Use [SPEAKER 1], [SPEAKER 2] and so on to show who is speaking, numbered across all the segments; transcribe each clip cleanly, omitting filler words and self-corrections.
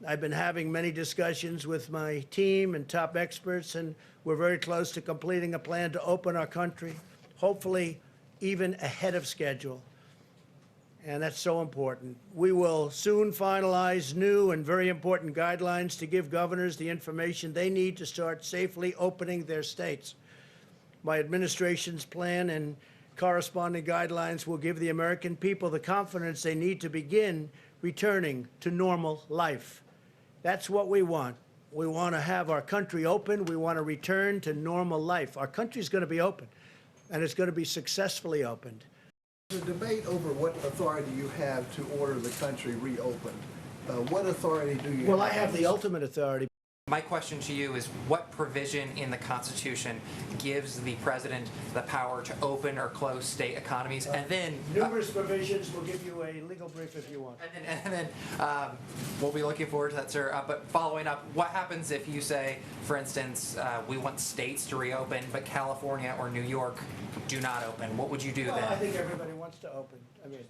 [SPEAKER 1] I've been having many discussions with my team and top experts, and we're very close to completing a plan to open our country, hopefully even ahead of schedule. And that's so important. We will soon finalize new and very important guidelines to give governors the information they need to start safely opening their states. My administration's plan and corresponding guidelines will give the American people the confidence they need to begin returning to normal life. That's what we want. We want to have our country open. We want to return to normal life. Our country's going to be open, and it's going to be successfully opened.
[SPEAKER 2] There's a debate over what authority you have to order the country reopened. What authority do you have?
[SPEAKER 1] Well, I have the ultimate authority.
[SPEAKER 3] My question to you is, what provision in the Constitution gives the president the power to open or close state economies? And then
[SPEAKER 1] Numerous provisions. We'll give you a legal brief if you want.
[SPEAKER 3] And then we'll be looking forward to that, sir. But following up, what happens if you say, for instance, we want states to reopen, but California or New York do not open? What would you do
[SPEAKER 1] Well,
[SPEAKER 3] then?
[SPEAKER 1] I think everybody wants to open. I mean,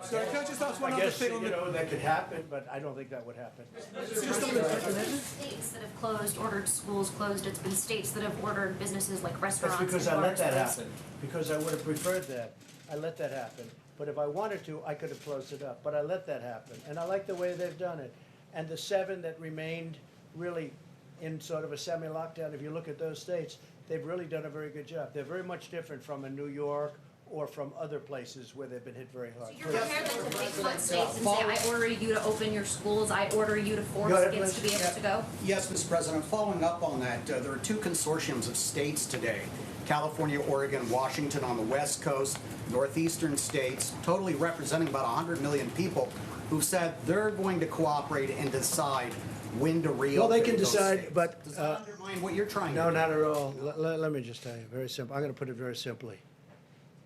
[SPEAKER 4] So can I just ask one
[SPEAKER 1] I
[SPEAKER 4] other
[SPEAKER 1] guess,
[SPEAKER 4] thing on
[SPEAKER 1] you
[SPEAKER 4] the...
[SPEAKER 1] know, that could happen, but I don't think that would happen.
[SPEAKER 5] States that have closed, ordered schools closed. It's been states that have ordered businesses like restaurants.
[SPEAKER 1] That's because
[SPEAKER 5] and
[SPEAKER 1] I let
[SPEAKER 5] bars
[SPEAKER 1] that
[SPEAKER 5] closed.
[SPEAKER 1] happen, because I would have preferred that. I let that happen. But if I wanted to, I could have closed it up. But I let that happen. And I like the way they've done it. And the 7 that remained really in sort of a semi-lockdown, if you look at those states, they've really done a very good job. They're very much different from a New York or from other places where they've been hit very hard.
[SPEAKER 5] You're prepared then to take on states and say, I order you to open your schools, I order you to force
[SPEAKER 1] Go ahead,
[SPEAKER 5] kids to be
[SPEAKER 1] Liz.
[SPEAKER 5] able to go?
[SPEAKER 6] Yes, Mr. President. Following up on that, there are 2 consortiums of states today, California, Oregon, Washington on the West Coast, northeastern states, totally representing about 100 million people, who said they're going to cooperate and decide when to reopen.
[SPEAKER 1] Well, they can
[SPEAKER 6] those
[SPEAKER 1] decide,
[SPEAKER 6] states.
[SPEAKER 1] but,
[SPEAKER 6] Does that undermine what you're trying
[SPEAKER 1] No,
[SPEAKER 6] to do?
[SPEAKER 1] not at all. Let me just tell you, very simple. I'm going to put it very simply.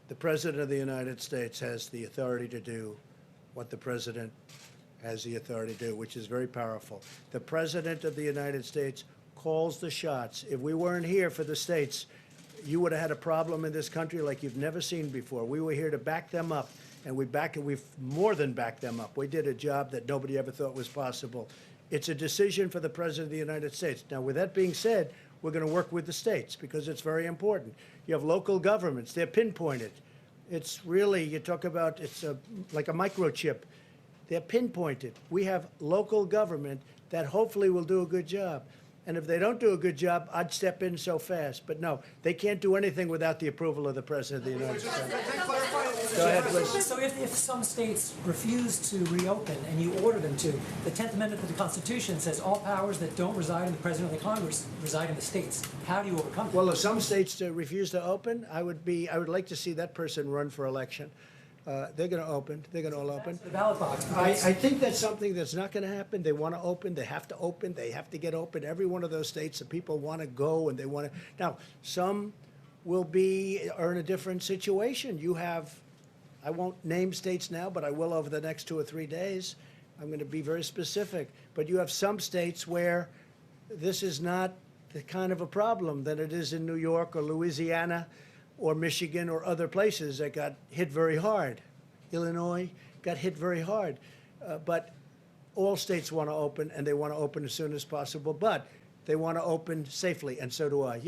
[SPEAKER 1] The President of the United States has the authority to do what the President has the authority to do, which is very powerful. The President of the United States calls the shots. If we weren't here for the states, you would have had a problem in this country like you've never seen before. We were here to back them up, and we've more than backed them up. We did a job that nobody ever thought was possible. It's a decision for the President of the United States. Now, with that being said, we're going to work with the states because it's very important. You have local governments. They're pinpointed. It's really, you talk about, it's like a microchip. They're pinpointed. We have local government that hopefully will do a good job. And if they don't do a good job, I'd step in so fast. But no, they can't do anything without the approval of the President of the United States. Go ahead, please.
[SPEAKER 7] So if some states refuse to reopen and you order them to, the 10th Amendment to the Constitution says all powers that don't reside in the President or the Congress reside in the states. How do you overcome that?
[SPEAKER 1] Well, if some states refuse to open, I would like to see that person run for election. They're going to open. They're going to all open.
[SPEAKER 7] The ballot box.
[SPEAKER 1] I think that's something that's not going to happen. They want to open. They have to open. They have to get open. Every one of those states, the people want to go and they want to. Now, some are in a different situation. You have, I won't name states now, but I will over the next 2 or 3 days. I'm going to be very specific. But you have some states where this is not the kind of a problem that it is in New York or Louisiana or Michigan or other places that got hit very hard. Illinois got hit very hard. But all states want to open, and they want to open as soon as possible, but they want to open safely, and so do I.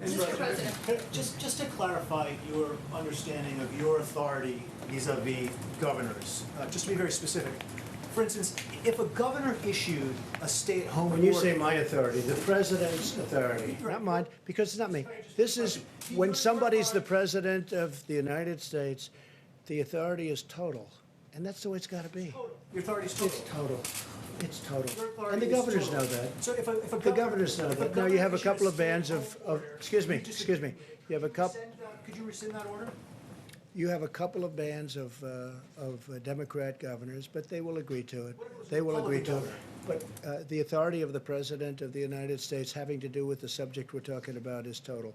[SPEAKER 5] Mr. President.
[SPEAKER 4] Just to clarify your understanding of your authority vis-a-vis governors, just to be very specific. For instance, if a governor issued a stay-at-home
[SPEAKER 1] When you
[SPEAKER 4] order...
[SPEAKER 1] say my authority, the president's authority, not mine, because it's not me. This is, when somebody's the president of the United States, the authority is total. And that's the way it's got to be.
[SPEAKER 4] Your authority is total.
[SPEAKER 1] It's total. It's total.
[SPEAKER 4] Your authority
[SPEAKER 1] And the
[SPEAKER 4] is
[SPEAKER 1] governors
[SPEAKER 4] total.
[SPEAKER 1] know that.
[SPEAKER 4] So if a
[SPEAKER 1] The governors know that. Now, you have a couple of bands of, excuse me. You have a couple.
[SPEAKER 4] Could you rescind that order?
[SPEAKER 1] You have a couple of bands of Democrat governors, but they will agree to it. They will agree to it. But the authority of the President of the United States having to do with the subject we're talking about is total.